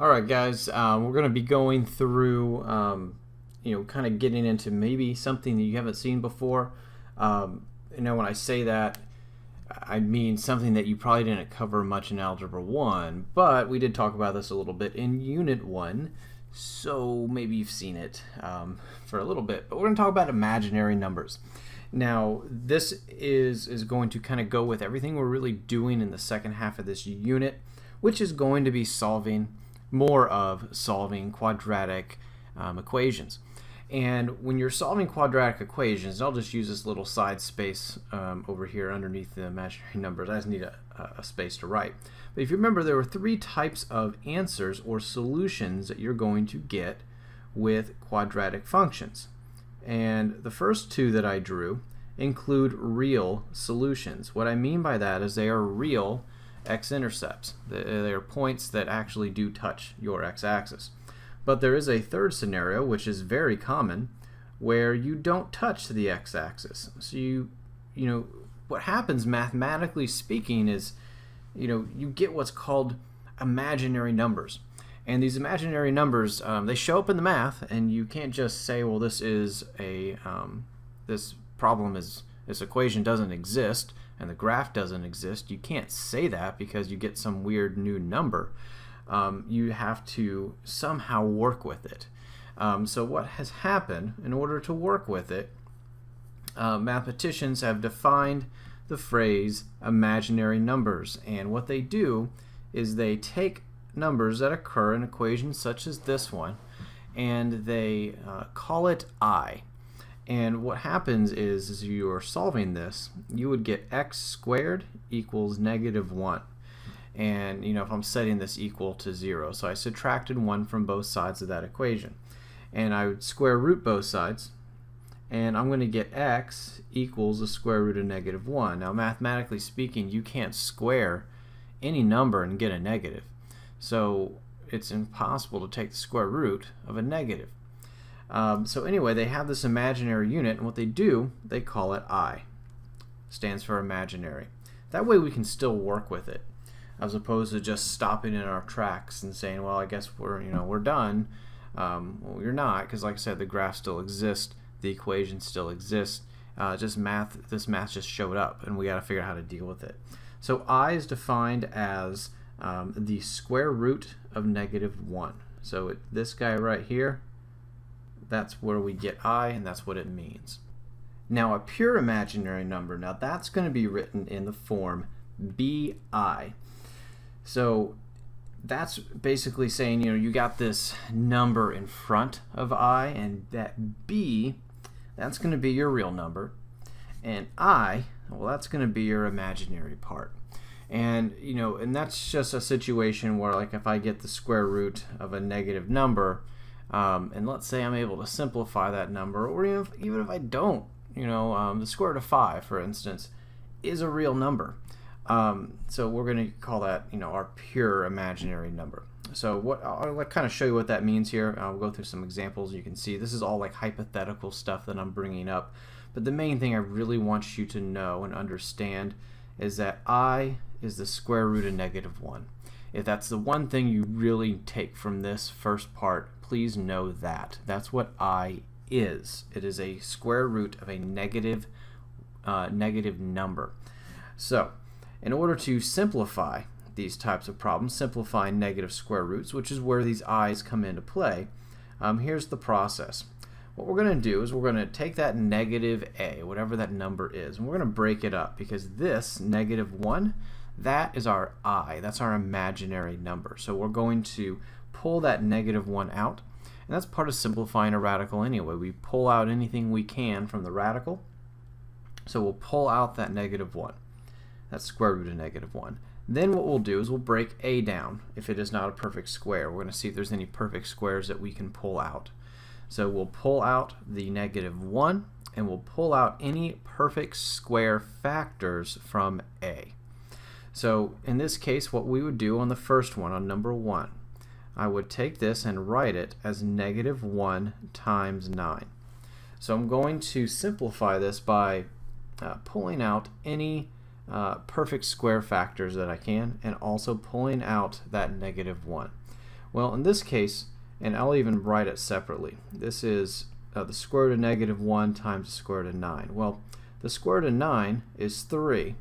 Alright guys, we're going to be going through, kind of getting into maybe something that you haven't seen before. When I say that, I mean something that you probably didn't cover much in Algebra 1, but we did talk about this a little bit in Unit 1, so maybe you've seen it for a little bit. But we're going to talk about imaginary numbers. Now, this is going to kind of go with everything we're really doing in the second half of this unit, which is going to be solving quadratic equations. And when you're solving quadratic equations, I'll just use this little side space over here underneath the imaginary numbers. I just need a space to write. But if you remember, there were three types of answers or solutions that you're going to get with quadratic functions. And the first two that I drew include real solutions. What I mean by that is they are real x-intercepts. They are points that actually do touch your x-axis. But there is a third scenario, which is very common, where you don't touch the x-axis. So what happens mathematically speaking is, you get what's called imaginary numbers. And these imaginary numbers, they show up in the math, and you can't just say, well, this equation doesn't exist, and the graph doesn't exist. You can't say that because you get some weird new number. You have to somehow work with it. So what has happened, in order to work with it, mathematicians have defined the phrase imaginary numbers. And what they do is they take numbers that occur in equations such as this one, and they call it I. And what happens is as you are solving this, you would get x squared equals -1. And if I'm setting this equal to 0, so I subtracted 1 from both sides of that equation. And I would square root both sides, and I'm going to get x equals the square root of -1. Now mathematically speaking, you can't square any number and get a negative. So it's impossible to take the square root of a negative. So anyway, they have this imaginary unit, and what they do, they call it I. Stands for imaginary. That way we can still work with it, as opposed to just stopping in our tracks and saying, well, I guess we're done. Well, you're not, because like I said, the graph still exists, the equation still exists. This math just showed up, and we got to figure out how to deal with it. So I is defined as the square root of -1. So this guy right here, that's where we get I, and that's what it means. Now a pure imaginary number, now that's going to be written in the form bi. So that's basically saying, you got this number in front of I, and that b, that's going to be your real number, and I, well, that's going to be your imaginary part. And and that's just a situation where, like, if I get the square root of a negative number, and let's say I'm able to simplify that number, or even if I don't, the square root of 5, for instance, is a real number. So we're going to call that, our pure imaginary number. So I'll kind of show you what that means here. I'll go through some examples. You can see this is all like hypothetical stuff that I'm bringing up. But the main thing I really want you to know and understand is that I is the square root of -1. If that's the one thing you really take from this first part, please know that. That's what I is. It is a square root of a negative number. So in order to simplify these types of problems, simplifying negative square roots, which is where these i's come into play, here's the process. What we're going to do is we're going to take that -a, whatever that number is, and we're going to break it up, because this -1, that is our I. That's our imaginary number. So we're going to pull that -1 out, and that's part of simplifying a radical anyway. We pull out anything we can from the radical. So we'll pull out that -1. That's square root of -1. Then what we'll do is we'll break a down if it is not a perfect square. We're going to see if there's any perfect squares that we can pull out. So we'll pull out the -1, and we'll pull out any perfect square factors from a. So in this case, what we would do on the first one, on number 1, I would take this and write it as -1 times 9. So I'm going to simplify this by pulling out any perfect square factors that I can, and also pulling out that -1. Well, in this case, and I'll even write it separately, this is the square root of -1 times the square root of 9. Well, the square root of 9 is 3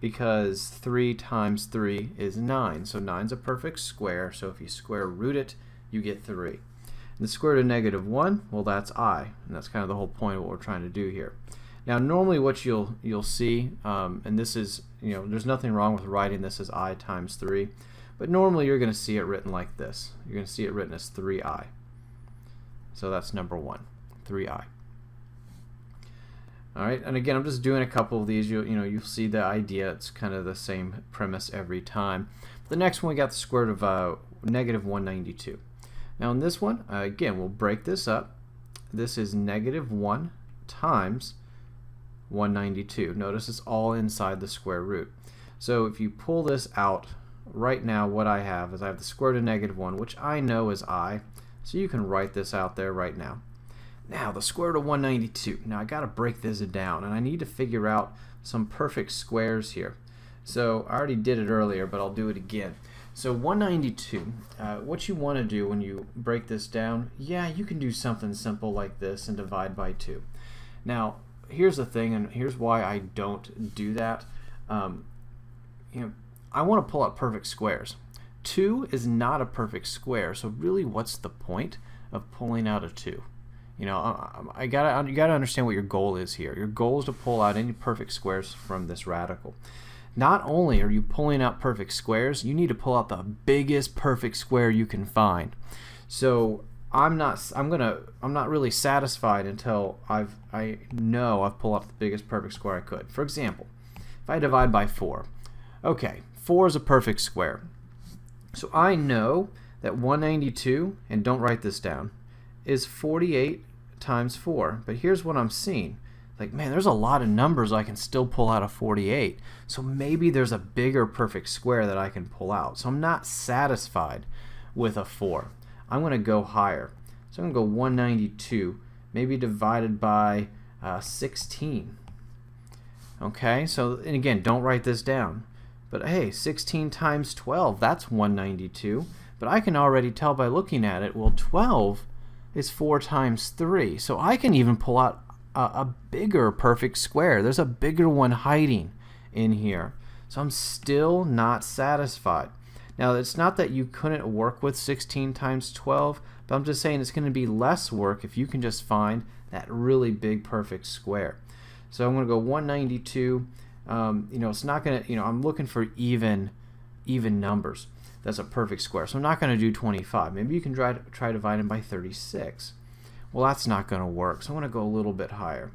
because 3 times 3 is 9. So 9 is a perfect square, so if you square root it, you get 3. And the square root of -1, well, that's I, and that's kind of the whole point of what we're trying to do here. Now, normally what you'll see, and this is, there's nothing wrong with writing this as I times 3, but normally you're going to see it written like this. You're going to see it written as 3I. So that's number 1, 3I. All right, and again, I'm just doing a couple of these. You'll see the idea. It's kind of the same premise every time. The next one, we got the square root of -192. Now in this one, again, we'll break this up. This is -1 times 192. Notice it's all inside the square root. So if you pull this out, right now what I have is I have the square root of -1, which I know is I, so you can write this out there right now. Now the square root of 192. Now I got to break this down, and I need to figure out some perfect squares here. So I already did it earlier, but I'll do it again. So 192, what you want to do when you break this down, yeah, you can do something simple like this and divide by 2. Now here's the thing, and here's why I don't do that. I want to pull out perfect squares. 2 is not a perfect square, so really what's the point of pulling out a 2? You gotta understand what your goal is here. Your goal is to pull out any perfect squares from this radical. Not only are you pulling out perfect squares, you need to pull out the biggest perfect square you can find. So I'm not really satisfied until I know I've pulled out the biggest perfect square I could. For example, if I divide by 4, okay, 4 is a perfect square. So I know that 192, and don't write this down, is 48 times 4. But here's what I'm seeing. Like, man, there's a lot of numbers I can still pull out of 48. So maybe there's a bigger perfect square that I can pull out. So I'm not satisfied with a 4. I'm going to go higher. So I'm going to go 192, maybe divided by 16. Okay, so, and again, don't write this down. But hey, 16 times 12, that's 192. But I can already tell by looking at it, well, 12 is 4 times 3. So I can even pull out a bigger perfect square. There's a bigger one hiding in here. So I'm still not satisfied. Now, it's not that you couldn't work with 16 times 12, but I'm just saying it's going to be less work if you can just find that really big perfect square. So I'm going to go 192. It's not going to, I'm looking for even numbers. That's a perfect square. So I'm not going to do 25. Maybe you can try dividing by 36. Well, that's not going to work. So I'm going to go a little bit higher.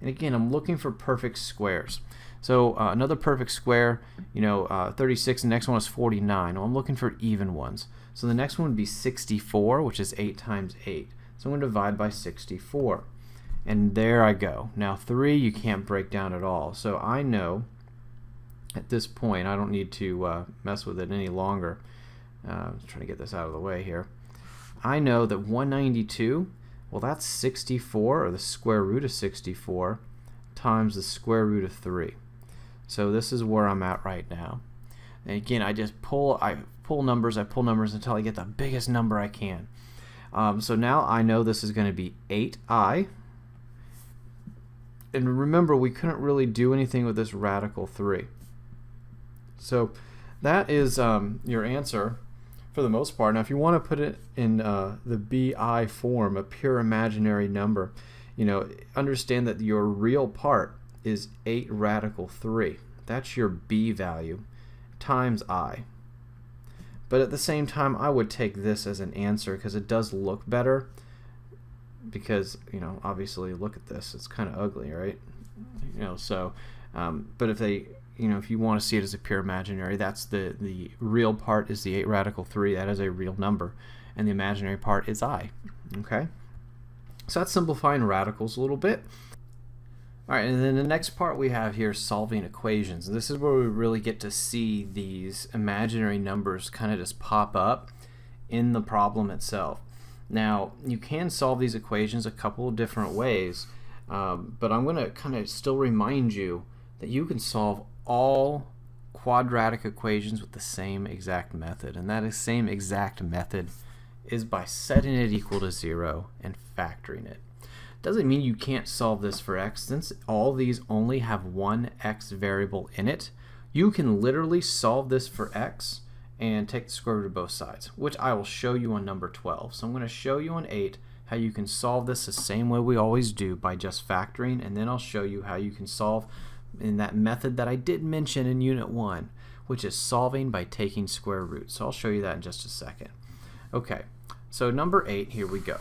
And again, I'm looking for perfect squares. So another perfect square, 36. The next one is 49. Well, I'm looking for even ones. So the next one would be 64, which is 8 times 8. So I'm going to divide by 64. And there I go. Now 3 you can't break down at all. So I know at this point I don't need to mess with it any longer. I'm trying to get this out of the way here. I know that 192, well, that's 64, or the square root of 64, times the square root of 3. So this is where I'm at right now. And again, I pull numbers until I get the biggest number I can. So now I know this is going to be 8i. And remember, we couldn't really do anything with this radical 3. So that is your answer for the most part. Now if you want to put it in the BI form, a pure imaginary number, understand that your real part is 8 radical 3. That's your B value times I. But at the same time, I would take this as an answer because it does look better. Because obviously, look at this, it's kind of ugly, right? But if you want to see it as a pure imaginary, that's the real part is the 8 radical 3. That is a real number, and the imaginary part is I. Okay, so that's simplifying radicals a little bit. All right, and then the next part we have here is solving equations. This is where we really get to see these imaginary numbers kind of just pop up in the problem itself. Now, you can solve these equations a couple of different ways, but I'm going to kind of still remind you that you can solve all quadratic equations with the same exact method, and that same exact method is by setting it equal to 0 and factoring it. Doesn't mean you can't solve this for x. Since all these only have one x variable in it, you can literally solve this for x and take the square root of both sides, which I will show you on number 12. So I'm going to show you on 8 how you can solve this the same way we always do, by just factoring, and then I'll show you how you can solve in that method that I did mention in Unit 1, which is solving by taking square roots. So I'll show you that in just a second. Okay, so number 8, here we go.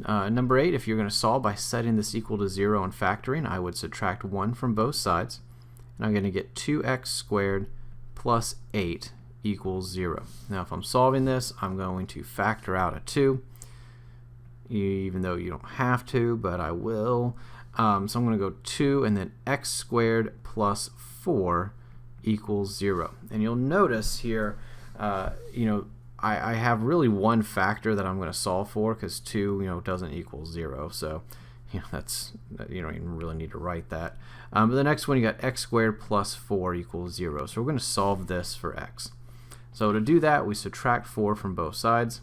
Number 8, if you're going to solve by setting this equal to 0 and factoring, I would subtract 1 from both sides, and I'm going to get 2x squared plus 8 equals 0. Now if I'm solving this, I'm going to factor out a 2, even though you don't have to, but I will. So I'm going to go 2 and then x squared plus 4 equals 0. And you'll notice here, I have really one factor that I'm going to solve for, because 2 doesn't equal 0. So that's, you don't even really need to write that. But the next one, you got x squared plus 4 equals 0. So we're going to solve this for x. So to do that, we subtract 4 from both sides.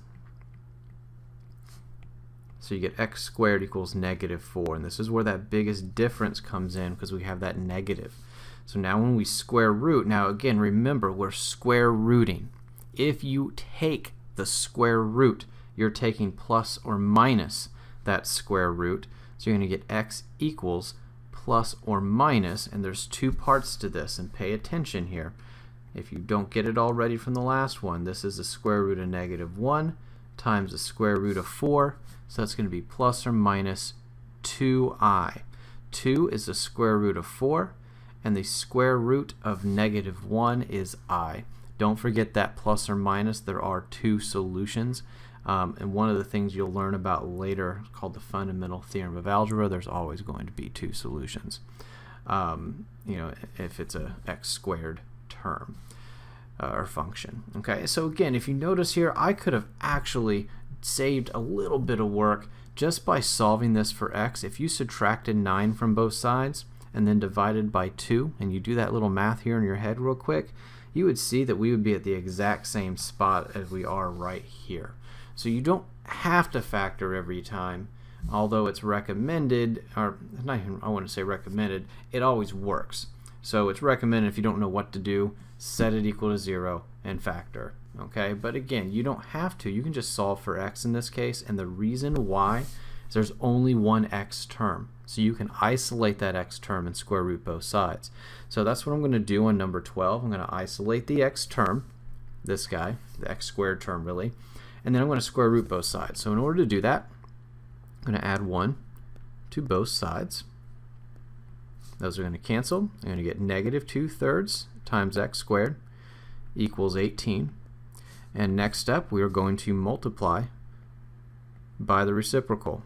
So you get x squared equals negative 4, and this is where that biggest difference comes in, because we have that negative. So now when we square root, now again remember, we're square rooting. If you take the square root, you're taking plus or minus that square root. So you're going to get x equals plus or minus, and there's two parts to this, and pay attention here. If you don't get it already from the last one, this is the square root of negative 1 times the square root of 4. So that's going to be plus or minus 2i. 2 is the square root of 4, and the square root of negative 1 is I. Don't forget that plus or minus, there are two solutions. And one of the things you'll learn about later, called the fundamental theorem of algebra, there's always going to be two solutions. If it's a x squared term or function. Okay, so again, if you notice here, I could have actually saved a little bit of work just by solving this for x. If you subtracted 9 from both sides and then divided by 2, and you do that little math here in your head real quick, you would see that we would be at the exact same spot as we are right here. So you don't have to factor every time, although it's recommended, or not even, I wouldn't say recommended, it always works. So it's recommended, if you don't know what to do, set it equal to 0 and factor. Okay, but again, you don't have to. You can just solve for x in this case, and the reason why is there's only one x term. So you can isolate that x term and square root both sides. So that's what I'm going to do on number 12. I'm going to isolate the x term, this guy, the x squared term really, and then I'm going to square root both sides. So in order to do that, I'm going to add 1 to both sides. Those are going to cancel. I'm going to get negative 2/3 times x squared equals 18. And next up, we are going to multiply by the reciprocal.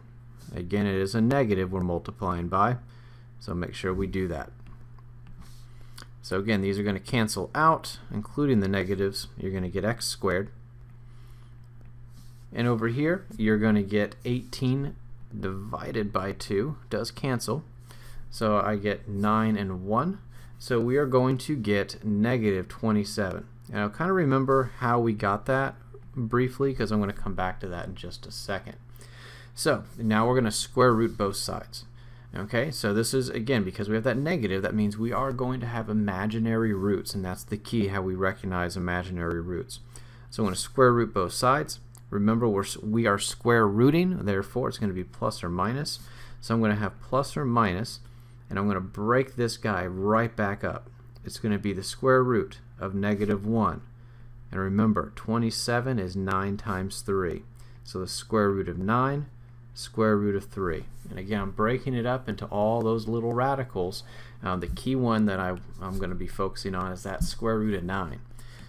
Again, it is a negative we're multiplying by, so make sure we do that. So again, these are going to cancel out, including the negatives. You're going to get x squared. And over here, you're going to get 18 divided by 2 does cancel. So I get 9 and 1. So we are going to get negative 27. And I'll kind of remember how we got that briefly, because I'm going to come back to that in just a second. So now we're going to square root both sides. Okay, so this is, again, because we have that negative, that means we are going to have imaginary roots, and that's the key, how we recognize imaginary roots. So I'm going to square root both sides. Remember, we are square rooting, therefore it's going to be plus or minus. So I'm going to have plus or minus, and I'm going to break this guy right back up. It's going to be the square root of negative 1. And remember, 27 is 9 times 3. So the square root of 9, square root of 3. And again, I'm breaking it up into all those little radicals. The key one that I'm going to be focusing on is that square root of 9.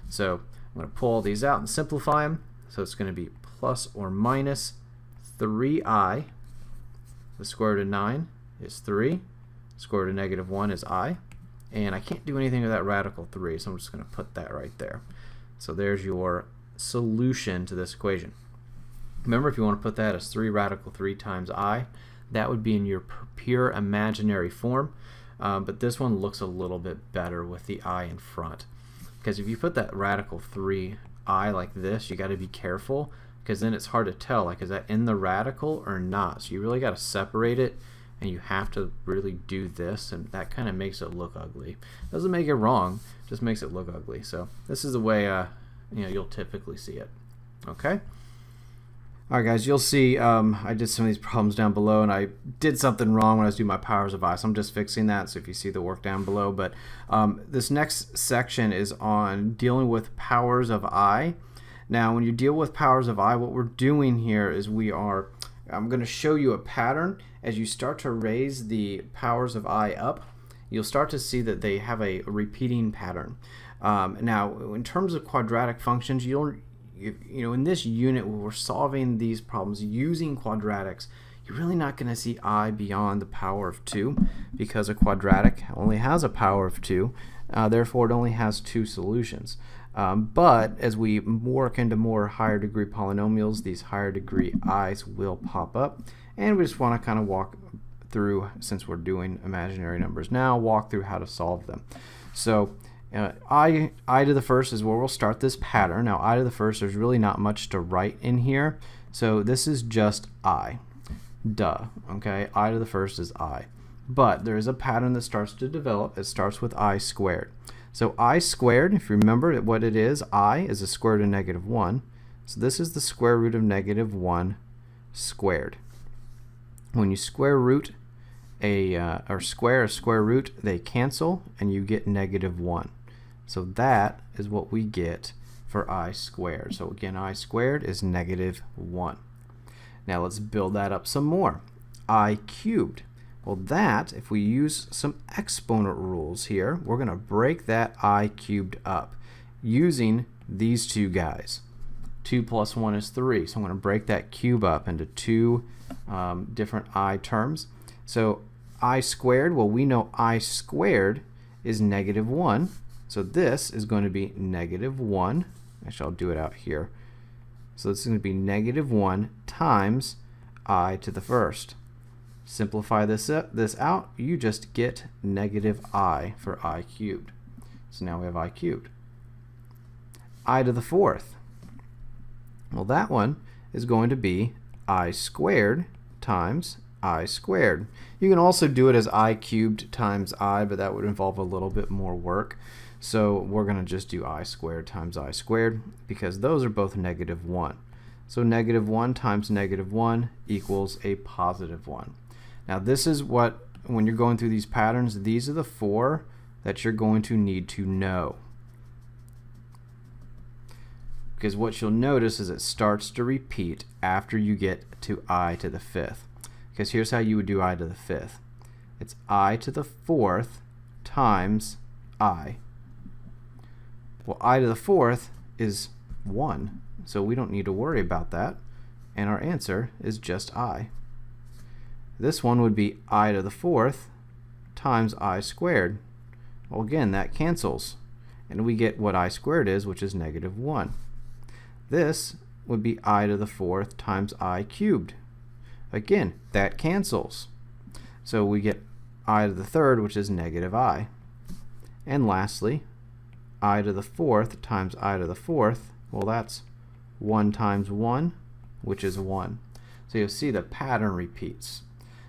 So I'm going to pull all these out and simplify them. So it's going to be plus or minus 3i. The square root of 9 is 3. Square root of negative 1 is I. And I can't do anything with that radical 3, so I'm just going to put that right there. So there's your solution to this equation. Remember, if you want to put that as 3 radical 3 times I, that would be in your pure imaginary form. But this one looks a little bit better with the I in front. because if you put that radical 3i like this, you got to be careful, because then it's hard to tell, like, is that in the radical or not? So you really got to separate it, and you have to really do this, and that kind of makes it look ugly. Doesn't make it wrong, just makes it look ugly. So this is the way you'll typically see it. Okay. Alright guys, you'll see I did some of these problems down below, and I did something wrong when I was doing my powers of I, so I'm just fixing that, so if you see the work down below. But this next section is on dealing with powers of I. Now when you deal with powers of I, what we're doing here is I'm going to show you a pattern. As you start to raise the powers of I up, you'll start to see that they have a repeating pattern. Now in terms of quadratic functions, in this unit where we're solving these problems using quadratics, you're really not going to see I beyond the power of 2, because a quadratic only has a power of 2, therefore it only has 2 solutions. But as we work into more higher degree polynomials, these higher degree i's will pop up, and we just want to kind of walk through, since we're doing imaginary numbers now, walk through how to solve them. So I to the first is where we'll start this pattern. Now I to the first, there's really not much to write in here, so this is just I. Duh. Okay, I to the first is I. But there is a pattern that starts to develop. It starts with I squared. So I squared, if you remember what it is, I is the square root of negative 1. So this is the square root of negative 1 squared. When you square root or square a square root, they cancel and you get negative 1. So that is what we get for I squared. So again, I squared is negative 1. Now let's build that up some more. I cubed. Well, that, if we use some exponent rules here, we're going to break that I cubed up using these two guys. 2 plus 1 is 3. So I'm going to break that cube up into 2 different I terms. So I squared, well, we know I squared is negative 1. So this is going to be negative 1. Actually, I'll do it out here. So this is going to be negative 1 times I to the first. Simplify this out, you just get negative I for I cubed. So now we have I cubed. I to the fourth. Well, that one is going to be I squared times I squared. You can also do it as I cubed times I, but that would involve a little bit more work. So we're going to just do I squared times I squared, because those are both negative 1. So negative 1 times negative 1 equals a positive 1. Now this is what, when you're going through these patterns, these are the 4 that you're going to need to know. Because what you'll notice is it starts to repeat after you get to I to the 5th. Because here's how you would do I to the 5th. It's I to the 4th times I. Well, I to the 4th is 1, so we don't need to worry about that, and our answer is just I. This one would be I to the 4th times I squared. Well, again, that cancels, and we get what I squared is, which is negative 1. This would be I to the 4th times I cubed. Again, that cancels. So we get I to the 3rd, which is negative I. And lastly, I to the 4th times I to the 4th, well, that's 1 times 1, which is 1. So you'll see the pattern repeats.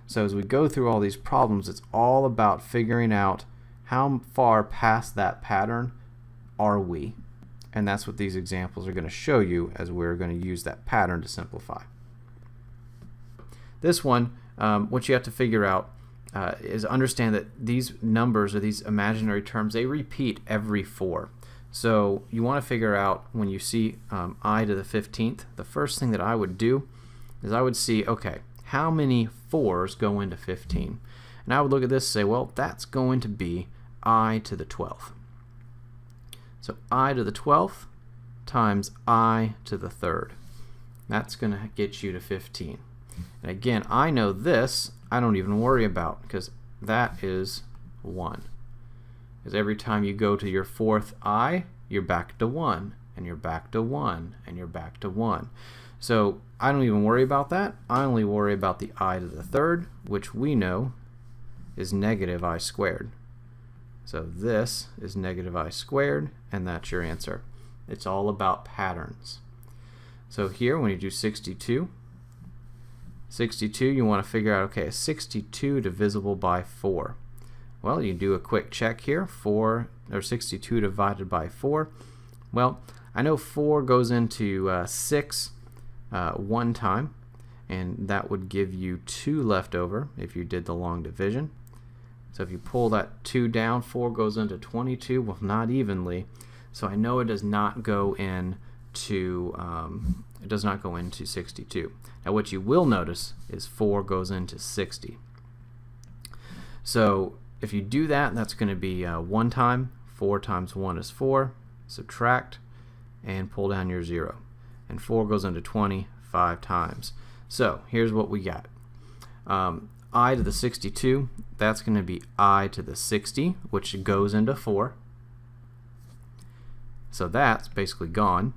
So as we go through all these problems, it's all about figuring out how far past that pattern are we. And that's what these examples are going to show you, as we're going to use that pattern to simplify. This one, what you have to figure out is understand that these numbers, or these imaginary terms, they repeat every 4. So you want to figure out, when you see I to the 15th, the first thing that I would do is I would see, okay, how many 4s go into 15? And I would look at this and say, well, that's going to be I to the 12th. So I to the 12th times I to the 3rd. That's going to get you to 15. And again, I know this, I don't even worry about, because that is 1. Because every time you go to your 4th I, you're back to 1, and you're back to 1, and you're back to 1. So I don't even worry about that. I only worry about the I to the 3rd, which we know is negative I squared. So this is negative I squared, and that's your answer. It's all about patterns. So here, when you do 62, you want to figure out, okay, is 62 divisible by 4? Well, you do a quick check here. 62 divided by 4. Well, I know 4 goes into 6 one time, and that would give you 2 left over if you did the long division. So if you pull that 2 down, 4 goes into 22, well, not evenly. So I know it does not go into 62. Now what you will notice is 4 goes into 60. So if you do that, that's going to be 1 time. 4 times 1 is 4. Subtract and pull down your 0. And 4 goes into 20 5 times. So here's what we got. I to the 62, that's going to be I to the 60, which goes into 4. So that's basically gone,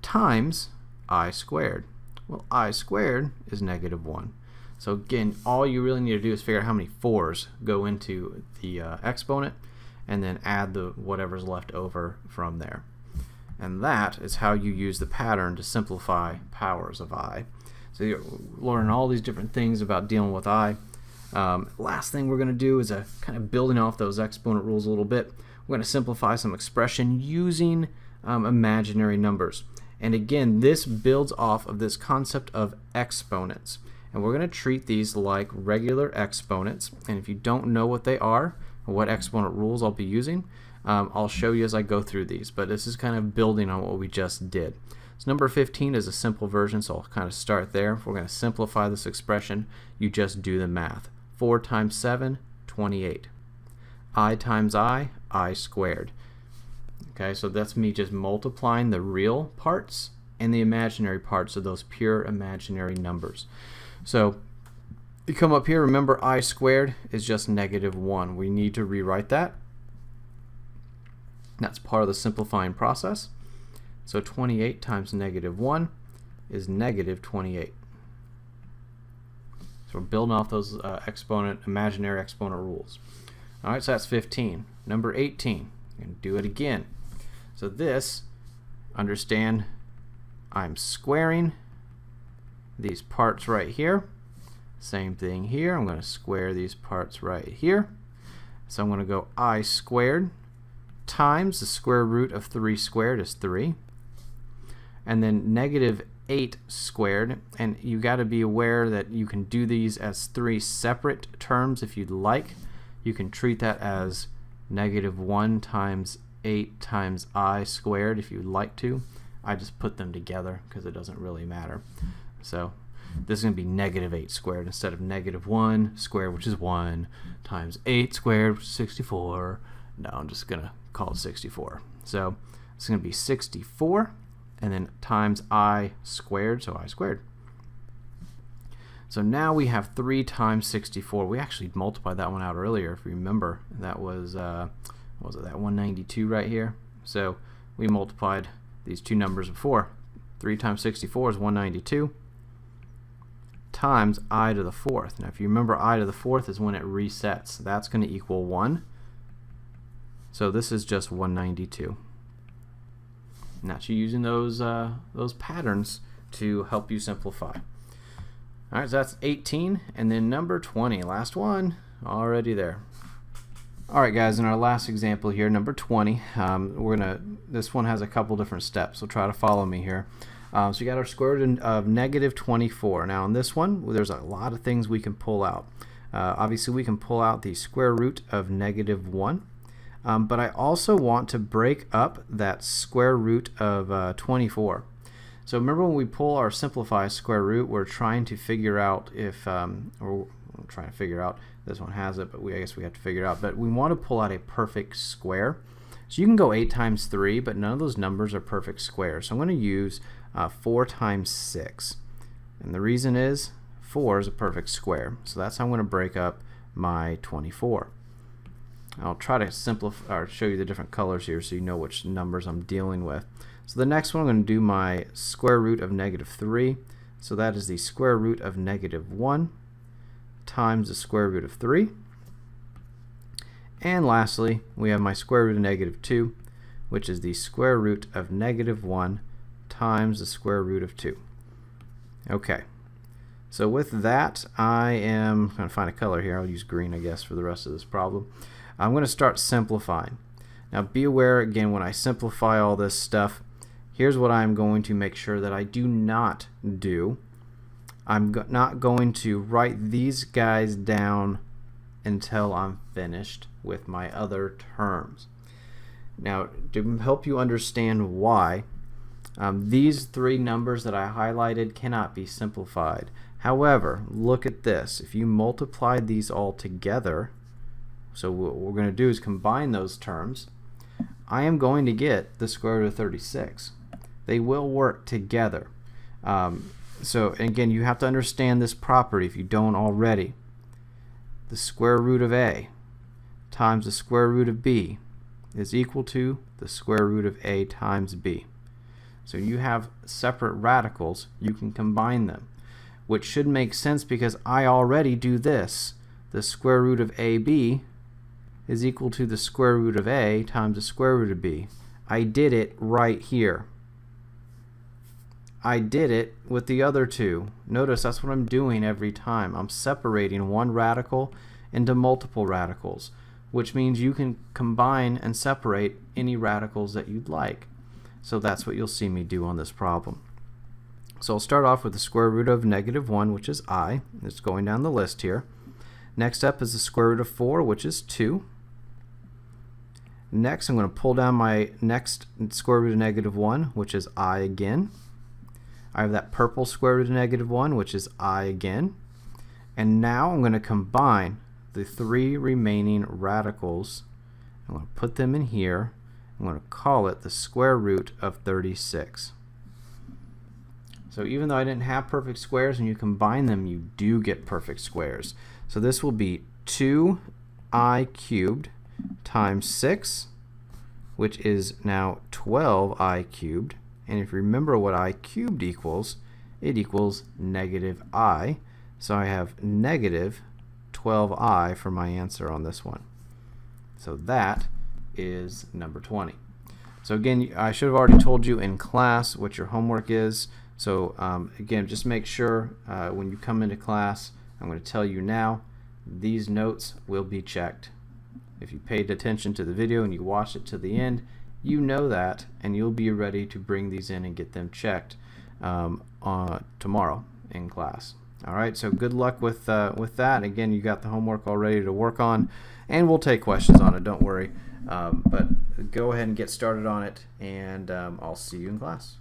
times I squared. Well, I squared is negative 1. So again, all you really need to do is figure out how many 4's go into the exponent, and then add the whatever's left over from there. And that is how you use the pattern to simplify powers of I. So you're learning all these different things about dealing with I. Last thing we're going to do is kind of building off those exponent rules a little bit. We're going to simplify some expression using imaginary numbers. And again, this builds off of this concept of exponents. And we're going to treat these like regular exponents. And if you don't know what they are, or what exponent rules I'll be using, I'll show you as I go through these. But this is kind of building on what we just did. So number 15 is a simple version, so I'll kind of start there. If we're going to simplify this expression, you just do the math. 4 times 7, 28. I times I squared. Okay, so that's me just multiplying the real parts and the imaginary parts of those pure imaginary numbers. So you come up here, remember I squared is just negative 1. We need to rewrite that. That's part of the simplifying process. So 28 times negative 1 is negative 28. So we're building off those imaginary exponent rules. All right, so that's 15. Number 18, and do it again. So this, understand, I'm squaring these parts right here. Same thing here. I'm going to square these parts right here. So I'm going to go I squared times the square root of 3 squared is 3. And then negative 8 squared, and you got to be aware that you can do these as 3 separate terms if you'd like. You can treat that as negative 1 times 8 times I squared if you'd like to. I just put them together because it doesn't really matter. So this is going to be negative 8 squared instead of negative 1 squared, which is 1, times 8 squared, which is 64. No, I'm just going to call it 64. So it's going to be 64. And then times I squared, so I squared. So now we have 3 times 64. We actually multiplied that one out earlier, if you remember. That was, what was it, that 192 right here? So we multiplied these two numbers before. 3 times 64 is 192 times I to the 4th. Now if you remember, I to the 4th is when it resets. That's going to equal 1. So this is just 192. And that's you using those patterns to help you simplify. All right, so that's 18, and then number 20, last one, already there. All right, guys, in our last example here, number 20, this one has a couple different steps, so try to follow me here. So we got our square root of negative 24. Now, on this one, there's a lot of things we can pull out. Obviously, we can pull out the square root of negative 1. But I also want to break up that square root of 24. So remember when we pull our simplify square root, we're trying to figure out if, or we're trying to figure out, this one has it, but I guess we have to figure it out. But we want to pull out a perfect square. So you can go 8 times 3, but none of those numbers are perfect squares. So I'm going to use 4 times 6. And the reason is 4 is a perfect square. So that's how I'm going to break up my 24. I'll try to simplify or show you the different colors here so you know which numbers I'm dealing with. So the next one, I'm going to do my square root of negative 3. So that is the square root of negative 1 times the square root of 3. And lastly, we have my square root of negative 2, which is the square root of negative 1 times the square root of 2. Okay, so with that, I am going to find a color here. I'll use green, I guess, for the rest of this problem. I'm going to start simplifying. Now be aware, again, when I simplify all this stuff, here's what I'm going to make sure that I do not do. I'm not going to write these guys down until I'm finished with my other terms. Now, to help you understand why, these three numbers that I highlighted cannot be simplified. However, look at this. If you multiply these all together, so what we're going to do is combine those terms, I am going to get the square root of 36. They will work together. So again, you have to understand this property if you don't already. The square root of a times the square root of b is equal to the square root of a times b. So you have separate radicals, you can combine them, which should make sense because I already do this. The square root of ab is equal to the square root of a times the square root of b. I did it right here. I did it with the other two. Notice that's what I'm doing every time. I'm separating one radical into multiple radicals, which means you can combine and separate any radicals that you'd like. So that's what you'll see me do on this problem. So I'll start off with the square root of negative 1, which is I. It's going down the list here. Next up is the square root of 4, which is 2. Next, I'm going to pull down my next square root of negative 1, which is I again. I have that purple square root of negative 1, which is I again. And now I'm going to combine the three remaining radicals. I'm going to put them in here. I'm going to call it the square root of 36. So even though I didn't have perfect squares, when you combine them, you do get perfect squares. So this will be 2i cubed times 6, which is now 12i cubed. And if you remember what I cubed equals, it equals negative I. So I have negative 12i for my answer on this one. So that is number 20. So again, I should have already told you in class what your homework is. So again, just make sure when you come into class, I'm going to tell you now, these notes will be checked. If you paid attention to the video and you watched it to the end, you know that, and you'll be ready to bring these in and get them checked tomorrow in class. All right, so good luck with that. Again, you got the homework all ready to work on, and we'll take questions on it, don't worry. But go ahead and get started on it, and I'll see you in class.